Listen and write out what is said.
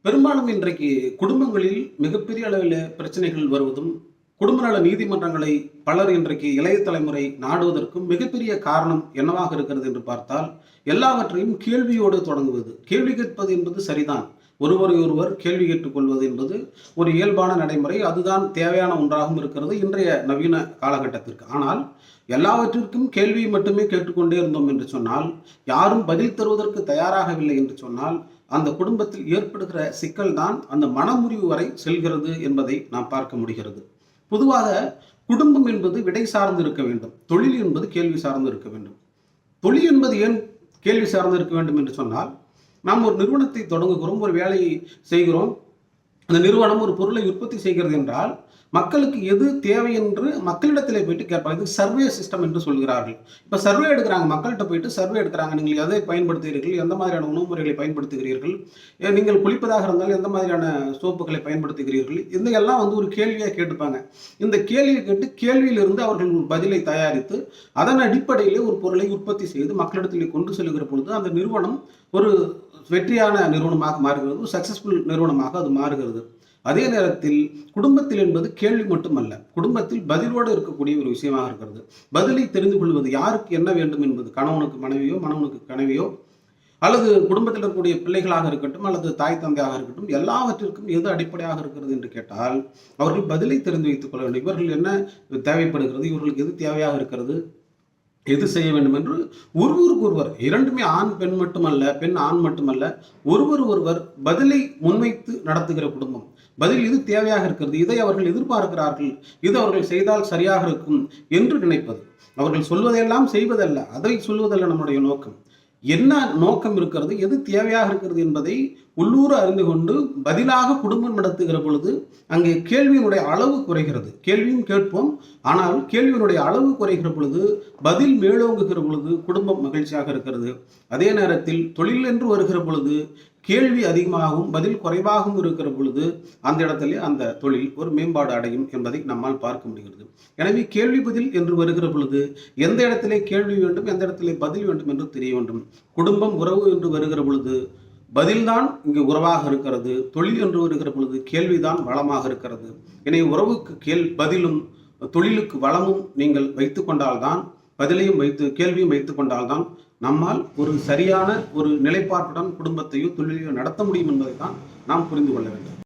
பெரும்பாலும் இன்றைக்கு குடும்பங்களில் மிகப்பெரிய அளவில் பிரச்சனைகள் வருவதும், குடும்ப நல நீதிமன்றங்களை பலர் இன்றைக்கு இளைய தலைமுறை நாடுவதற்கும் மிகப்பெரிய காரணம் என்னவாக இருக்கிறது என்று பார்த்தால், எல்லாவற்றையும் கேள்வியோடு தொடங்குவது. கேள்வி கேட்பது என்பது சரிதான். ஒருவரை ஒருவர் கேள்வி கேட்டுக்கொள்வது என்பது ஒரு இயல்பான நடைமுறை. அதுதான் தேவையான ஒன்றாகவும் இருக்கிறது இன்றைய நவீன காலகட்டத்திற்கு. ஆனால் எல்லாவற்றிற்கும் கேள்வியை மட்டுமே கேட்டுக்கொண்டே இருந்தோம் என்று சொன்னால், யாரும் பதில் தருவதற்கு தயாராகவில்லை என்று சொன்னால், அந்த குடும்பத்தில் ஏற்படுகிற சிக்கல் தான் அந்த மனமுறிவு வரை செல்கிறது என்பதை நாம் பார்க்க முடிகிறது. பொதுவாக குடும்பம் என்பது விடை சார்ந்து இருக்க வேண்டும். தொழில் என்பது கேள்வி சார்ந்து இருக்க வேண்டும். தொழில் என்பது ஏன் கேள்வி சார்ந்து இருக்க வேண்டும் என்று சொன்னால், நாம் ஒரு நிறுவனத்தை தொடங்குகிறோம், ஒரு வேலையை செய்கிறோம். அந்த நிறுவனம் ஒரு பொருளை உற்பத்தி செய்கிறது என்றால், மக்களுக்கு எது தேவை என்று மக்களிடத்திலே போயிட்டு கேட்பாங்க. இது சர்வே சிஸ்டம் என்று சொல்கிறார்கள். இப்போ சர்வே எடுக்கிறாங்க, மக்கள்கிட்ட போயிட்டு சர்வே எடுக்கிறாங்க. நீங்கள் எதை பயன்படுத்துகிறீர்கள், எந்த மாதிரியான உணவு முறைகளை பயன்படுத்துகிறீர்கள், நீங்கள் குளிப்பதாக இருந்தால் எந்த மாதிரியான சோப்புகளை பயன்படுத்துகிறீர்கள், இந்த எல்லாம் ஒரு கேள்வியாக கேட்டுப்பாங்க. இந்த கேள்வியை கேட்டு கேள்வியிலிருந்து அவர்கள் ஒரு பதிலை தயாரித்து அதன் அடிப்படையிலே ஒரு பொருளை உற்பத்தி செய்து மக்களிடத்திலே கொண்டு செல்கிற பொழுது அந்த நிறுவனம் ஒரு வெற்றியான நிறுவனமாக மாறுகிறது, சக்சஸ்ஃபுல் நிறுவனமாக அது மாறுகிறது. அதே நேரத்தில் குடும்பத்தில் என்பது கேள்வி மட்டுமல்ல, குடும்பத்தில் பதிலோடு இருக்கக்கூடிய ஒரு விஷயமாக இருக்கிறது. பதிலை தெரிந்து கொள்வது, யாருக்கு என்ன வேண்டும் என்பது, கணவனுக்கு மனைவியோ மனைவனுக்கு கனவியோ அல்லது குடும்பத்தில் இருக்கக்கூடிய பிள்ளைகளாக இருக்கட்டும் அல்லது தாய் தந்தையாக இருக்கட்டும், எல்லாவற்றிற்கும் எது அடிப்படையாக இருக்கிறது என்று கேட்டால் அவர்கள் பதிலை தெரிந்து வைத்துக் கொள்ள வேண்டும். இவர்கள் என்ன தேவைப்படுகிறது, இவர்களுக்கு எது தேவையாக இருக்கிறது, எது செய்ய வேண்டும் என்று ஒருவருக்கு ஒருவர், இரண்டுமே ஆண் பெண் மட்டுமல்ல, பெண் ஆண் மட்டுமல்ல, ஒருவர் ஒருவர் பதிலை முன்வைத்து நடத்துகிற குடும்பம். பதில் இது தேவையாக இருக்கிறது, இதை அவர்கள் எதிர்பார்க்கிறார்கள், இது அவர்கள் செய்தால் சரியாக இருக்கும் என்று நினைப்பது. அவர்கள் சொல்வதையெல்லாம் செய்வதல்ல, அதை சொல்வதல்ல நம்முடைய நோக்கம். என்ன நோக்கம் இருக்கிறது, எது தேவையாக இருக்கிறது என்பதை உள்ளூர அறிந்து கொண்டு பதிலாக குடும்பம் நடத்துகிற பொழுது அங்கே கேள்வியினுடைய அளவு குறைகிறது. கேள்வியும் கேட்போம், ஆனால் கேள்வியினுடைய அளவு குறைகிற பொழுது, பதில் மேலோங்குகிற பொழுது குடும்பம் மகிழ்ச்சியாக இருக்கிறது. அதே நேரத்தில் தொழில் என்று வருகிற பொழுது கேள்வி அதிகமாகவும் பதில் குறைவாகவும் இருக்கிற பொழுது அந்த இடத்திலே அந்த தொழில் ஒரு மேம்பாடு அடையும் என்பதை நம்மால் பார்க்க முடிகிறது. எனவே கேள்வி பதில் என்று வருகிற பொழுது எந்த இடத்திலே கேள்வி வேண்டும், எந்த இடத்திலே பதில் வேண்டும் என்று தெரிய வேண்டும். குடும்பம் உறவு என்று வருகிற பொழுது பதில்தான் இங்கு உறவாக இருக்கிறது. தொழில் என்று வருகிற பொழுது கேள்விதான் வளமாக இருக்கிறது. எனவே உறவுக்கு பதிலும் தொழிலுக்கு வளமும் நீங்கள் வைத்து கொண்டால்தான், பதிலையும் வைத்து கேள்வியும் வைத்துக் கொண்டால்தான் நம்மால் ஒரு சரியான ஒரு நிலைப்பாட்டுடன் குடும்பத்தையோ தொழிலையோ நடத்த முடியும் என்பதை தான் நாம் புரிந்து கொள்ள வேண்டும்.